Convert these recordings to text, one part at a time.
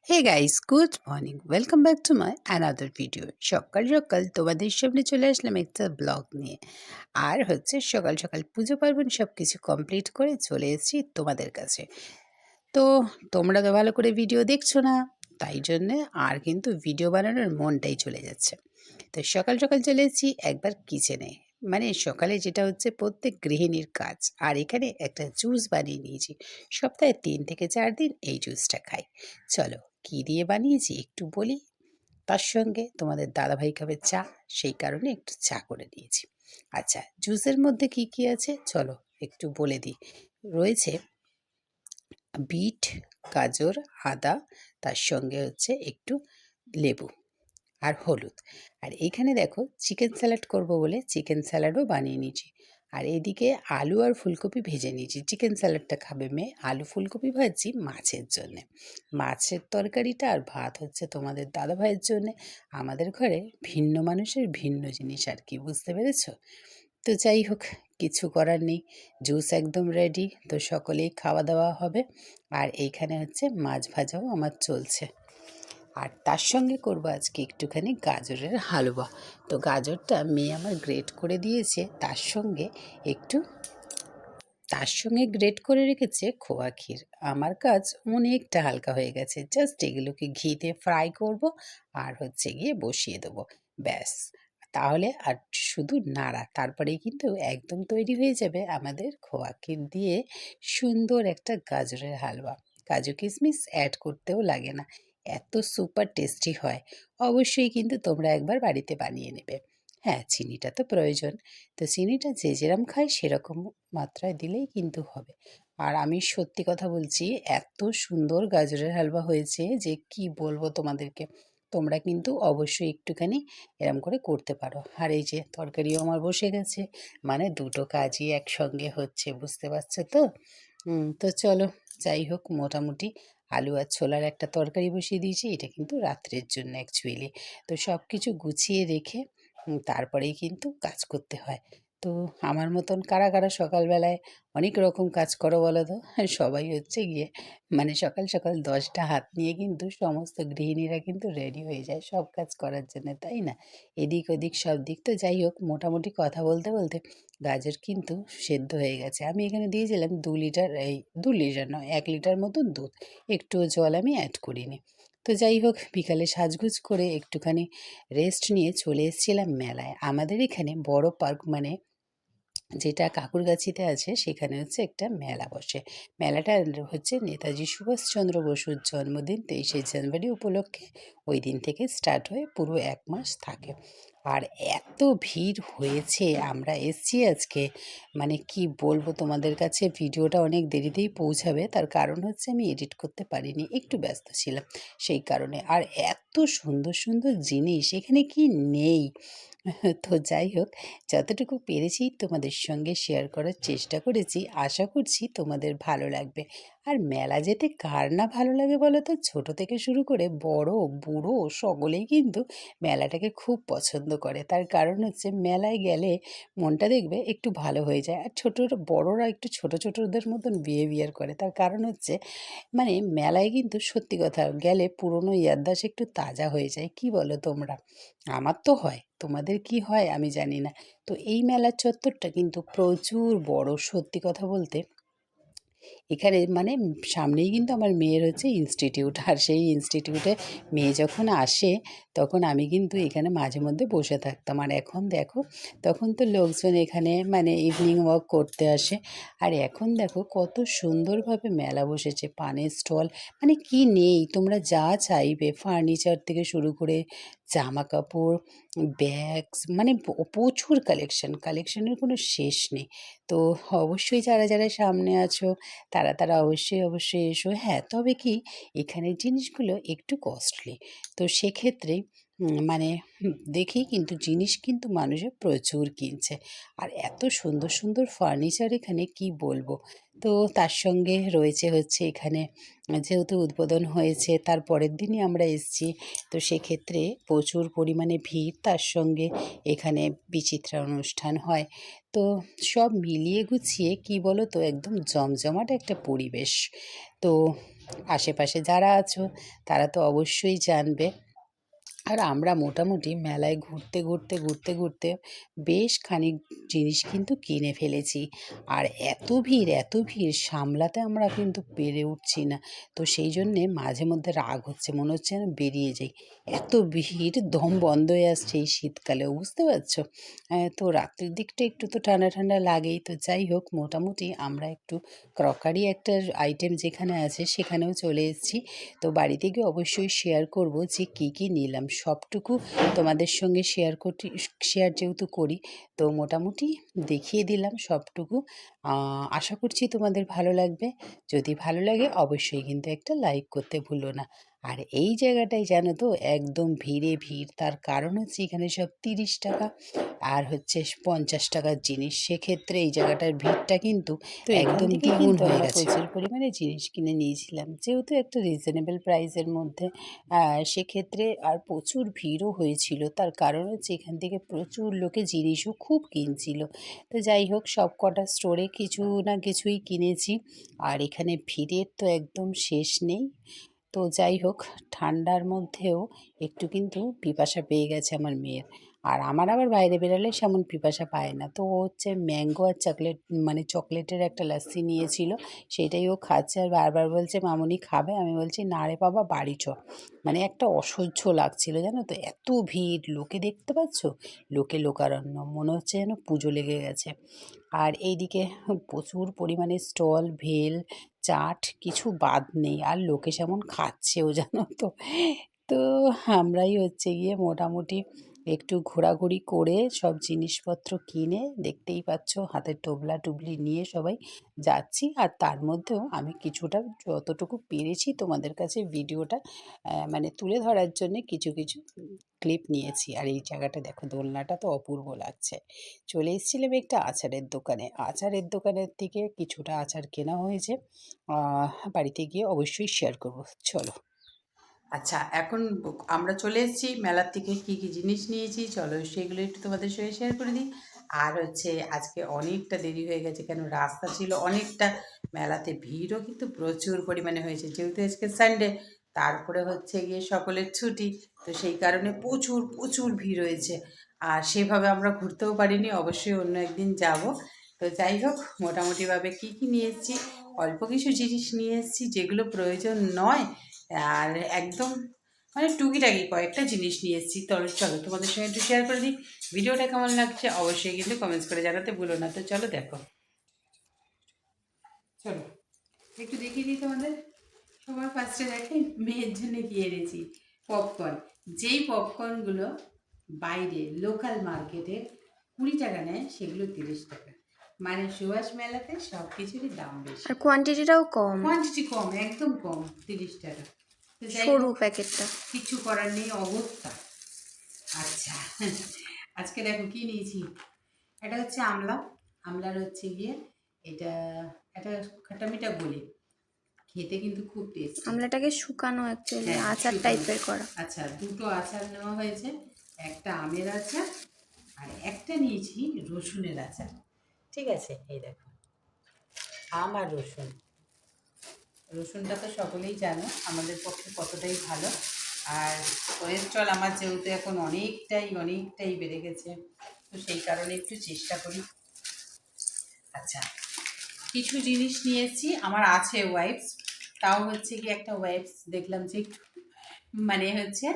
Hey guys, good morning, welcome back to my another video. সকাল সকাল তোমাদের সামনে চলে আসলাম একটা ব্লগ নিয়ে। আর হচ্ছে সকাল সকাল পুজো পার্বণ সব কিছু কমপ্লিট করে চলে এসেছি তোমাদের কাছে। তো তোমরা তো ভালো করে ভিডিও দেখছো না, তাই জন্যে আর কিন্তু ভিডিও বানানোর মনটাই চলে যাচ্ছে। তো সকাল সকাল চলে এসেছি একবার কিচেনে, মানে সকালে যেটা হচ্ছে প্রত্যেক গৃহিণীর কাজ। আর এখানে একটা জুস বানিয়ে নিয়েছি। সপ্তাহে 3 থেকে 4 দিন এই জুসটা খাই। চলো, কী দিয়ে বানিয়েছি একটু বলি। তার সঙ্গে তোমাদের দাদাভাই খাবে চা, সেই কারণে একটু চা করে নিয়েছি। আচ্ছা, জুসের মধ্যে কি কি আছে চলো একটু বলে দিই। রয়েছে বিট, গাজর, আদা, তার সঙ্গে হচ্ছে একটু লেবু আর হলুদ। আর এইখানে দেখো চিকেন স্যালাড করব বলে চিকেন স্যালাডও বানিয়ে নিয়েছি। আর এদিকে আলু আর ফুলকপি ভেজে নিয়েছি। চিকেন স্যালাডটা খাবে মেয়ে, আলু ফুলকপি ভাজছি মাছের জন্যে। মাছের তরকারিটা আর ভাত হচ্ছে তোমাদের দাদাভাইয়ের জন্যে। আমাদের ঘরে ভিন্ন মানুষের ভিন্ন জিনিস আর কি, বুঝতে পেরেছো? তো যাই হোক, কিছু করার নেই। জুস একদম রেডি, তো সকলেই খাওয়া দাওয়া হবে। আর এইখানে হচ্ছে মাছ ভাজাও আমার চলছে। আর তার সঙ্গে করবো আজকে একটুখানি গাজরের হালুয়া। তো গাজরটা মেয়ে আমার গ্রেট করে দিয়েছে, একটু তার সঙ্গে গ্রেট করে রেখেছে খোয়া ক্ষীর। আমার কাজ অনেকটা হালকা হয়ে গেছে, জাস্ট এগুলোকে ঘিতে ফ্রাই করব আর হচ্ছে গিয়ে বসিয়ে দেবো, ব্যাস। তাহলে আর শুধু নাড়া, তারপরেই কিন্তু একদম তৈরি হয়ে যাবে আমাদের খোয়া ক্ষীর দিয়ে সুন্দর একটা গাজরের হালুয়া। কাজু কিশমিশ অ্যাড করতেও লাগে না, এত সুপার টেস্টি হয়। অবশ্যই কিন্তু তোমরা একবার বাড়িতে বানিয়ে নেবে। হ্যাঁ, চিনিটা তো প্রয়োজন, তো চিনিটা যে যেরম খায় সেরকম মাত্রায় দিলেই কিন্তু হবে। আর আমি সত্যি কথা বলছি, এত সুন্দর গাজরের হালুয়া হয়েছে যে কি বলবো তোমাদেরকে। তোমরা কিন্তু অবশ্যই একটুখানি এরম করে করতে পারো। আর এই যে তরকারিও আমার বসে গেছে, মানে দুটো কাজই একসঙ্গে হচ্ছে, বুঝতে পারছো তো? তো চলো, যাই হোক, মোটামুটি আলু আর ছোলার একটা তরকারি বসিয়ে দিয়েছি, এটা কিন্তু রাত্রের জন্য অ্যাকচুয়ালি। তো সব কিছু গুছিয়ে রেখে তারপরেই কিন্তু কাজ করতে হয়। তো আমার মতন কারা কারা সকালবেলায় অনেক রকম কাজ করো বলো তো? সবাই হচ্ছে গিয়ে মানে সকাল সকাল 10টা হাত নিয়ে কিন্তু সমস্ত গৃহিণীরা কিন্তু রেডি হয়ে যায় সব কাজ করার জন্য, তাই না? এদিক ওদিক সব দিক। তো যাই হোক, মোটামুটি কথা বলতে বলতে গাজর কিন্তু সেদ্ধ হয়ে গেছে। আমি এখানে দিয়েছিলাম 2 লিটার, এই 2 লিটার নয়, 1 লিটার মতন দুধ। একটুও জল আমি অ্যাড করিনি। তো যাই হোক, বিকালে সাজগুজ করে একটুখানি রেস্ট নিয়ে চলে এসেছিলাম মেলায়। আমাদের এখানে বড় পার্ক, মানে যেটা কাকুরগাছিতে আছে, সেখানে হচ্ছে একটা মেলা বসে। মেলাটা হচ্ছে নেতাজি সুভাষচন্দ্র বসুর জন্মদিন 23শে জানুয়ারি উপলক্ষে ওই দিন থেকে স্টার্ট হয়ে পুরো 1 মাস থাকে। আর এত ভিড় হয়েছে, আমরা এসছি আজকে, মানে কি বলবো তোমাদের কাছে। ভিডিওটা অনেক দেরিতেই পৌঁছাবে, তার কারণ হচ্ছে আমি এডিট করতে পারিনি, একটু ব্যস্ত ছিলাম সেই কারণে। আর এত সুন্দর সুন্দর জিনিস এখানে কি নেই। তো যাই হোক, যতটুকু পেরেছি তোমাদের সঙ্গে শেয়ার করার চেষ্টা করেছি, আশা করছি তোমাদের ভালো লাগবে। আর মেলা যেতে কার না ভালো লাগে বলো তো? ছোট থেকে শুরু করে বড় বুড়ো সকলেই কিন্তু মেলাটাকে খুব পছন্দ করে। তার কারণ হচ্ছে মেলায় গেলে মনটা দেখবে একটু ভালো হয়ে যায়। আর ছোট বড়রা একটু ছোট ছোটদের মতন বিহেভিয়ার করে, তার কারণ হচ্ছে মানে মেলায় কিন্তু সত্যি কথা গেলে পুরনো ইয়াদদাস একটু তাজা হয়ে যায়। কি বলো তোমরা? আমার তো হয়, তোমাদের কি হয় আমি জানি না। তো এই মেলার চত্বরটা কিন্তু প্রচুর বড়, সত্যি কথা বলতে। এখানে মানে সামনেই কিন্তু আমার মেয়ের হচ্ছে ইনস্টিটিউট, আর সেই ইনস্টিটিউটে মেয়ে যখন আসে তখন আমি কিন্তু এখানে মাঝে মধ্যে বসে থাকতাম। আর এখন দেখো, তখন তো লোকজন এখানে মানে ইভিনিং ওয়াক করতে আসে। আর এখন দেখো কত সুন্দরভাবে মেলা বসেছে, পানের স্টল, মানে কি নেই, তোমরা যা চাইবে ফার্নিচার থেকে শুরু করে জামা কাপড়, ব্যাগস, মানে প্রচুর কালেকশনের কোনো শেষ নেই। তো অবশ্যই যারা যারা সামনে আছো তারা তারা অবশ্যই এসো। হ্যাঁ, তবে কি এখানের জিনিসগুলো একটু কস্টলি, তো সেক্ষেত্রে মানে দেখি কিন্তু জিনিস কিন্তু মানুষে প্রচুর কিনছে। আর এত সুন্দর সুন্দর ফার্নিচার এখানে কি বলবো। তো তার সঙ্গে রয়েছে হচ্ছে এখানে, যেহেতু উদ্বোধন হয়েছে তার পরের দিনই আমরা এসেছি, তো সেক্ষেত্রে প্রচুর পরিমাণে ভিড়, তার সঙ্গে এখানে বিচিত্রা অনুষ্ঠান হয়। তো সব মিলিয়ে গুছিয়ে কি বলো তো, একদম জমজমাট একটা পরিবেশ। তো আশেপাশে যারা আছো তারা তো অবশ্যই জানবে। আর আমরা মোটামুটি মেলায় ঘুরতে বেশ খানিক জিনিস কিন্তু কিনে ফেলেছি। আর এত ভিড় সামলাতে আমরা কিন্তু পেরে উঠছি না। তো সেই জন্যে মাঝে মধ্যে রাগ হচ্ছে, মনে হচ্ছে যেন বেরিয়ে যাই। এত ভিড়, দম বন্ধ হয়ে আসছে এই শীতকালেও, বুঝতে পারছো? তো রাত্রির দিকটা একটু তো ঠান্ডা লাগেই। তো যাই হোক, মোটামুটি আমরা একটু ক্রকারি একটা আইটেম যেখানে আছে সেখানেও চলে এসেছি। তো বাড়িতে গিয়ে অবশ্যই শেয়ার করব যে কী নিলাম, সবটুকু তোমাদের সঙ্গে শেয়ার যেহেতু করি, তো মোটামুটি দেখিয়ে দিলাম সবটুকু। আশা করছি তোমাদের ভালো লাগবে। যদি ভালো লাগে অবশ্যই কিন্তু একটা লাইক করতে ভুলো না। আর এই জায়গাটায় জানো তো একদম ভিড়, তার কারণ হচ্ছে এখানে সব 30 টাকা আর হচ্ছে 50 টাকার জিনিস। সেক্ষেত্রে এই জায়গাটার ভিড়টা কিন্তু তো একদম দ্বিগুণ হয়ে গেছে। প্রচুর পরিমাণে জিনিস কিনে নিয়েছিলাম, যেহেতু একটা রিজনেবল প্রাইসের মধ্যে। সেক্ষেত্রে আর প্রচুর ভিড়ও হয়েছিল, তার কারণ হচ্ছে এখান থেকে প্রচুর লোকে জিনিসও খুব কিনছিল। তো যাই হোক, সব কটা স্টোরে কিছু না কিছুই কিনেছি। আর এখানে ভিড়ের তো একদম শেষ নেই। তো যাই হোক, ঠান্ডার মধ্যেও একটু কিন্তু পিপাসা পেয়ে গেছে আমার মেয়ের। আর আমার আবার বাইরে বেরালে সেমন পিপাসা পায় না। তো ও হচ্ছে ম্যাঙ্গো আর চকলেট, মানে চকলেটের একটা লাস্সি নিয়েছিল, সেটাই ও খাচ্ছে। আর বারবার বলছে মামুনি খাবে। আমি বলছি না রে বাবা, বাড়ি চ। মানে একটা অসহ্য লাগছিল, জানো তো, এত ভিড়, লোকে দেখতে পাচ্ছ, লোকারণ্য, মনে হচ্ছে যেন পুজো লেগে গেছে। আর এইদিকে প্রচুর পরিমাণে স্টল, ভেল, চাট, কিছু বাদ নেই। আর লোকে যেমন খাচ্ছেও, জানো তো। তো আমরাই হচ্ছে গিয়ে মোটামুটি একটু ঘোরাঘুরি করে সব জিনিসপত্র কিনে, দেখতেই পাচ্ছ হাতে টোবলা টুবলি নিয়ে সবাই যাচ্ছি। আর তার মধ্যেও আমি কিছুটা যতটুকু পেরেছি তোমাদের কাছে ভিডিওটা মানে তুলে ধরার জন্যে কিছু ক্লিপ নিয়েছি। আর এই জায়গাটা দেখো, দোলনাটা তো অপূর্ব লাগছে। চলে এসেছিলাম একটা আচারের দোকানের থেকে কিছুটা আচার কেনা হয়েছে। বাড়িতে গিয়ে অবশ্যই শেয়ার করব, চলো। আচ্ছা, এখন আমরা চলে এসেছি মেলার থেকে। কী জিনিস নিয়েছি চলো সেগুলো একটু তোমাদের সঙ্গে শেয়ার করে দিই। আর হচ্ছে আজকে অনেকটা দেরি হয়ে গেছে, কেন রাস্তা ছিল অনেকটা, মেলাতে ভিড়ও কিন্তু প্রচুর পরিমাণে হয়েছে, যেহেতু আজকে সানডে, তারপরে হচ্ছে গিয়ে সকলের ছুটি। তো সেই কারণে প্রচুর ভিড় হয়েছে। আর সেভাবে আমরা ঘুরতেও পারিনি, অবশ্যই অন্য একদিন যাব। তো যাই হোক, মোটামুটিভাবে কী নিয়ে এসেছি, অল্প কিছু জিনিস নিয়ে এসেছি যেগুলো প্রয়োজন নয়। আর একদম মানে টুকিটাকি কয়েকটা জিনিস নিয়ে এসেছি। চলো তোমাদের সঙ্গে একটু শেয়ার করে দিই। ভিডিওটা কেমন লাগছে অবশ্যই কিন্তু কমেন্টস করে জানাতে ভুলো না। তো চলো দেখো, চলো একটু দেখিয়ে দিই তোমাদের। সবার ফার্স্টে দেখে মেয়ের জন্য কি এনেছি, পপকর্ন। যেই পপকর্নগুলো বাইরে লোকাল মার্কেটে 20 টাকা নেয়, সেগুলো 30 টাকা। মানে সুভাষ মেলাতে সব কিছুরই দাম বেশি, আর কোয়ান্টিটিটাও কম, কোয়ান্টিটি কম, একদম কম, 30 টাকা। তো যাই সরু হোক, প্যাকেটটা। কিছু করার নেই, অবস্থা। আচ্ছা, আজকে দেখো কি নিয়েছি। এটা হচ্ছে আমলার হচ্ছে গিয়ে এটা, এটা খাটামিটা বলি, খেতে কিন্তু খুব টেস্টি। আমলাটাকে শুকানো, অ্যাকচুয়ালি হ্যাঁ, আচার টাইপের করা। আচ্ছা, দুটো আচার নেওয়া হয়েছে, একটা আমের আচার আর একটা নিয়েছি রসুনের আচার। ঠিক আছে, এই দেখো, আম আর রসুনটা তো সকলেই জানো আমাদের পক্ষে কতটাই ভালো। আর কোলেস্ট্রল আমার যেহেতু এখন অনেকটাই বেড়ে গেছে, তো সেই কারণে একটু চেষ্টা করি। আচ্ছা, কিছু জিনিস নিয়েছি, আমার আছে ওয়াইপস, তাও হচ্ছে কি একটা ওয়াইপস দেখলাম যে একটু মানে হচ্ছে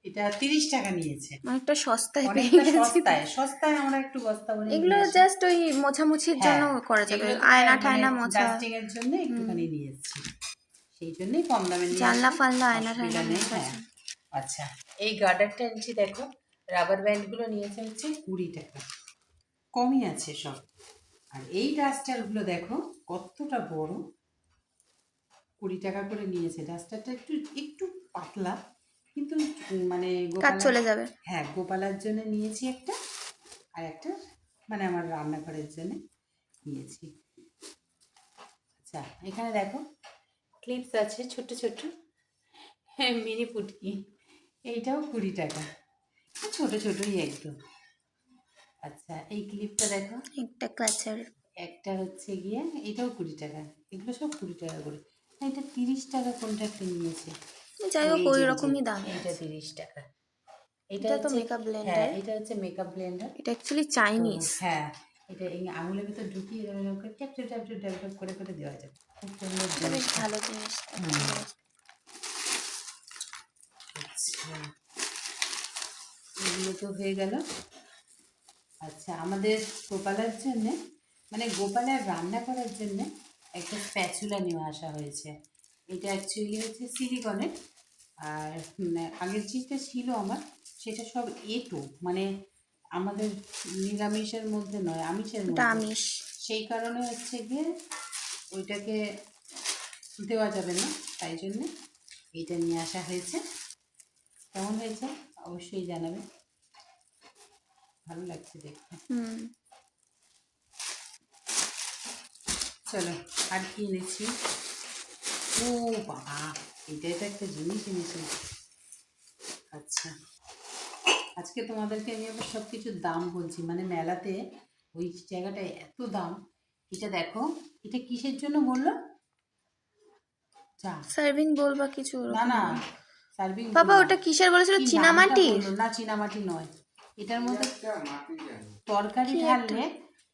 এটা 30 টাকা নিয়েছে, অনেকটা সস্তায় পেয়ে অনেকটা গেছি। সস্তায় আমরা একটু বস্তা বলে এগুলো জাস্ট ওই মোছামুছির জন্য করা যাবে, আয়না ঠায়না মোছা, ডাস্টিং এর জন্য একটুখানি নিয়ে এসেছি, সেই জন্যই কম দামে নিয়ে জানলা এসেছি, ফানলা আয়না ঠায়না অসুবিধা নেই। মোছা। হ্যাঁ, আচ্ছা, এই গার্ডারটা এনেছি, দেখো রাবার ব্যান্ডগুলো নিয়েছে হচ্ছে 20 টাকা, কমই আছে সব। আর এই ডাস্টারগুলো দেখো কতটা বড়, 20 টাকা করে নিয়েছে। ডাস্টারটা একটু একটু পাতলা, কিন্তু মানে কাজ চলে যাবে। হ্যাঁ, গোপালার জন্য নিয়েছি একটা, আর একটা মানে আমার রান্নাঘরের জন্য নিয়েছি। আচ্ছা, এখানে দেখো ক্লিপস আছে ছোট, হ্যাঁ, মিনি পুটকি, এইটাও 20 টাকা, ছোটোই একদম। আচ্ছা, এই ক্লিপটা দেখো, একটা ক্লাচার। একটা হচ্ছে গিয়ে এটাও 20 টাকা, এগুলো সব 20 টাকা করে। এটা 30 টাকা কোনটা একটা নিয়েছে। যাই হোক এই ওই যে রকমই দাম এটা 30 টাকা। এটা এটা তো হচ্ছে মেকআপ হ্যাঁ ব্লেন্ডার, এটা হচ্ছে মেকআপ ব্লেন্ডার। এটা অ্যাকচুয়ালি তো চাইনিজ। হ্যাঁ এটা এই আঙুলের ভিতর ঢুকিয়ে এরকম করে tap tap tap tap tap করে করে দেওয়া যাবে। খুব সুন্দর এটা বেশ জিনিসটা। ভালো জিনিস। হুম। আচ্ছা এগুলো তো হয়ে গেল। আচ্ছা আমাদের গোপালের জন্যে মানে গোপালের রান্না করার জন্যে একটা স্প্যাচুলা নিয়ে আসা হয়েছে। এটা অ্যাকচুয়ালি হচ্ছে সিলিকনের। আর আগের যেটা ছিল আমার সেটা সব এঁটো মানে আমাদের নিরামিষের মধ্যে নয় আমিষের এটা মধ্যে। আমিষ। সেই কারণে হচ্ছে গিয়ে ওইটাকে দেওয়া যাবে না, তাই জন্যে এইটা নিয়ে আসা হয়েছে। কেমন হয়েছে অবশ্যই জানাবে, ভালো লাগছে দেখতে। হুম। চলো আর কি এনেছি। ও বাবা এটাই তো একটা জিনিস এনেছি। আচ্ছা আজকে তোমাদেরকে আমি আবার সব কিছুর দাম বলছি, মানে মেলাতে ওই জায়গাটায় এত দাম। এটা দেখো এটা কিসের জন্য বললো? চা? সার্ভিং বোল বা কিছু না ওরকম। না সার্ভিং বাবা বোল না। ওটা কিসের বলেছিল, কি নামটা চীনামাটির? বললো না, চীনামাটি নয়। এটার মধ্যে তরকারি কি একটা ঢাললে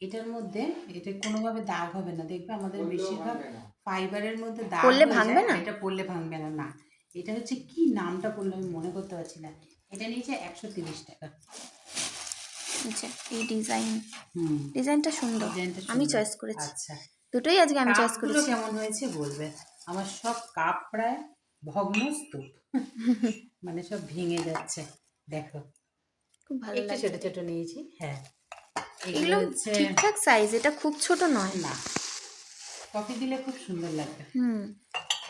এটার মধ্যে এটা কোনোভাবে দাগ হবে না, দেখবে আমাদের বেশিরভাগ ফাইবারের মধ্যে দাগ পড়লে হয়ে ভাঙবে যায়, না? আর এটা পড়লে ভাঙবে না। না এটা হচ্ছে কি নামটা বললে আমি মনে করতে পারছি না। এটা নিয়েছে 130 টাকা। আচ্ছা এই ডিজাইন, হুম ডিজাইনটা সুন্দর। ডিজাইনটা আমি সুন্দর। চয়েস করেছি আচ্ছা দুটোই, আজকে আমি চয়েস কাপগুলো করেছি। কেমন হয়েছে বলবে। আমার সব কাপ প্রায় ভগ্নস্তূপ, মানে সব ভেঙে যাচ্ছে। দেখো খুব ভালো একটু ছোট লাগছে ছোট নিয়েছি। হ্যাঁ এগুলো এগুলো হচ্ছে ঠিকঠাক সাইজ, এটা খুব ছোট নয়। না কফি দিলে খুব সুন্দর লাগবে। হুম।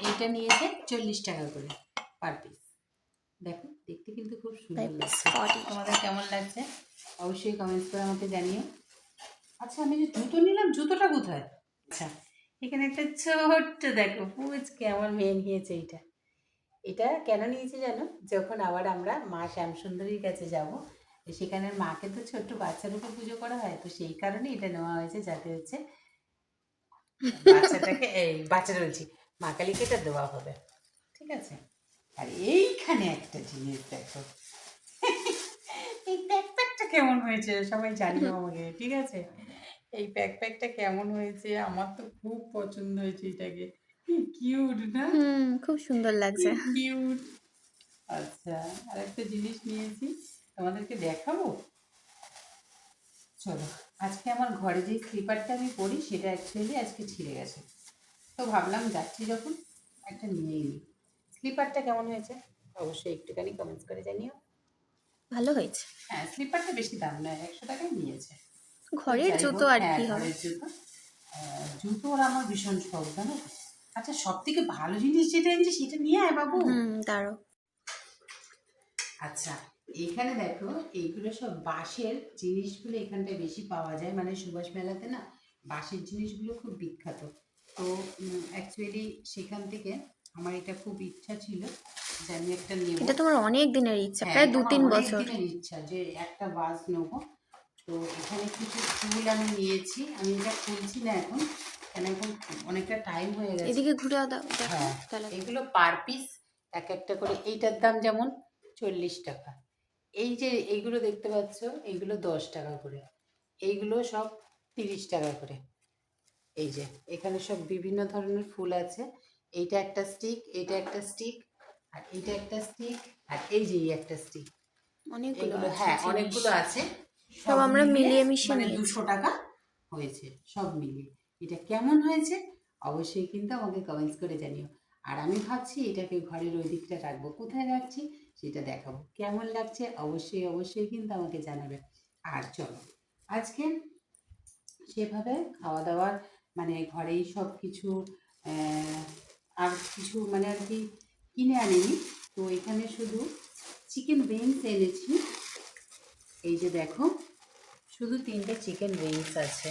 এইটা নিয়েছে 40 টাকা করে পার পিস। দেখো দেখতে কিন্তু খুব সুন্দর 5 piece লাগছে। 40। তোমাদের কেমন লাগছে অবশ্যই কমেন্টস করে আমাকে জানিও। আচ্ছা আমি যে জুতো নিলাম, জুতোটা কোথায়? আচ্ছা এখানে একটা ছোট্ট দেখো পুচকে আমার মেয়ে নিয়েছে এইটা। এটা কেন নিয়েছি জানো? যখন আবার আমরা মা শ্যামসুন্দরীর কাছে যাব, সেখানের মাকে তো ছোট্ট বাচ্চার উপর পুজো করা হয়, তো সেই কারণে এটা নেওয়া হয়েছে যাতে হচ্ছে বাচ্চাটাকে এই বাচ্চাটা বলছি মা কালীকে এটা দেওয়া হবে। ঠিক আছে। আর এইখানে একটা জিনিস দেখো, এই ব্যাকপ্যাকটা কেমন হয়েছে সবাই জানিও আমাকে, ঠিক আছে? এই ব্যাকপ্যাকটা কেমন হয়েছে, আমার তো খুব পছন্দ হয়েছে এটাকে। কি কিউট না? হুম, খুব সুন্দর কি লাগছে। কিউট। আচ্ছা আরেকটা জিনিস নিয়েছি, তোমাদেরকে দেখাবো। চলো আজকে আমার ঘরে যে স্লিপারটা আমি পরি সেটা অ্যাকচুয়ালি আজকে ছিঁড়ে গেছে, তো ভাবলাম যাচ্ছি যখন একটা নিয়েই নিই। স্লিপারটা কেমন হয়েছে অবশ্যই একটুখানি কমেন্টস করে জানিও। ভালো হয়েছে। হ্যাঁ স্লিপারটা বেশি দাম নয়, 100 টাকায় নিয়েছে। তো ঘরের যাই জুতো হোক আর হ্যাঁ কি হবে। ঘরের জুতো। জুতোর আমার ভীষণ শখ জানো তো। আচ্ছা সব থেকে ভালো জিনিস যেটা এনেছি সেটা নিয়ে আয় বাবু। হুম, দাঁড়াও। আচ্ছা এইখানে দেখো এইগুলো সব বাঁশের জিনিসগুলো এখানটায় বেশি পাওয়া যায়, মানে সুভাষ মেলাতে না বাঁশের জিনিসগুলো খুব বিখ্যাত। তো অ্যাকচুয়ালি সেখান থেকে আমার এটা খুব ইচ্ছা ছিল যে আমি একটা নেব। এটা তোমার অনেক দিনের ইচ্ছা, হ্যাঁ প্রায় এটা আমার 2-3 অনেক বছর। দিনের ইচ্ছা যে একটা বাস নেবো। তো এখানে কিছু ফুল আমি নিয়েছি, আমি এটা খুলছি না এখন কেন এখন অনেকটা টাইম হয়ে গেছে। এদিকে ঘুরে দাও, দেখো হ্যাঁ তাহলে। এগুলো পার পিস এক একটা করে, এইটার দাম যেমন 40 টাকা। এই যে এইগুলো দেখতে পাচ্ছ এইগুলো 10 টাকা করে, এইগুলো সব 30 টাকা করে। এই যে এখানে সব বিভিন্ন ধরনের ফুল আছে। এইটা একটা স্টিক, এইটা একটা স্টিক, আর এইটা একটা স্টিক, আর এই যে এই একটা স্টিক। অনেকগুলো এগুলো আছে হ্যাঁ জিনিস, অনেকগুলো আছে। সব আমরা মিলিয়ে মিশিয়ে মানে নিয়েছি। 200 টাকা হয়েছে সব মিলিয়ে। এটা কেমন হয়েছে অবশ্যই কিন্তু আমাকে কমেন্টস করে জানিও। আর আমি ভাবছি এটাকে ঘরের ওই দিকটা রাখবো, কোথায় রাখছি সেটা দেখাবো। কেমন লাগছে অবশ্যই অবশ্যই কিন্তু আমাকে জানাবে। আর চলো আজকে সেভাবে খাওয়া দাওয়ার মানে ঘরেই সব কিছু আর কিছু মানে আর কি কিনে আনিনি। তো এখানে শুধু চিকেন উইংস এনেছি। এই যে দেখো শুধু 3টে চিকেন উইংস আছে,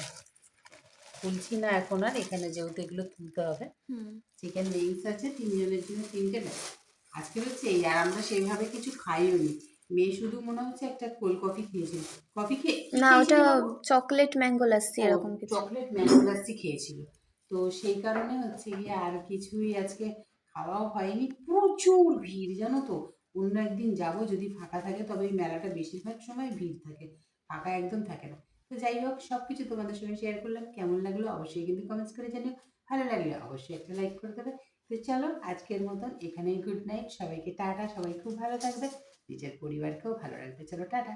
তুলছি না এখন আর, এখানে যেহেতু এগুলো তুলতে হবে। হুম। চিকেন উইংস আছে 3 জনের জন্য 3টে ব্যাস। আজকে হচ্ছে এই, আর আমরা সেইভাবে কিছু খাইও নি। মেয়ে শুধু মনে হচ্ছে একটা কোল্ড কফি খেয়েছিল। কফি খেয়ে কি না, ওটা খেয়েছিলি বাবু? চকলেট ম্যাঙ্গো লাসসি ও এরকম কিছু। চকলেট ম্যাঙ্গো লাসি খেয়েছিল। তো সেই কারণে হচ্ছে গিয়ে আর কিছুই আজকে খাওয়াও হয়নি। প্রচুর ভিড় জানো তো। অন্য একদিন যাবো যদি ফাঁকা থাকে, তবে এই মেলাটা বেশিরভাগ সময় ভিড় থাকে, ফাঁকা একদম থাকে না। তো যাই হোক, সব কিছু তোমাদের সঙ্গে শেয়ার করলাম। কেমন লাগলো অবশ্যই কিন্তু কমেন্টস করে জানিও। ভালো লাগলে অবশ্যই একটা লাইক করে দেবে। তো চলো আজকের মতন এখানেই গুড নাইট, সবাইকে টাটা। সবাই খুব ভালো থাকবে, নিজের পরিবারকেও ভালো রাখবে। চলো টাটা।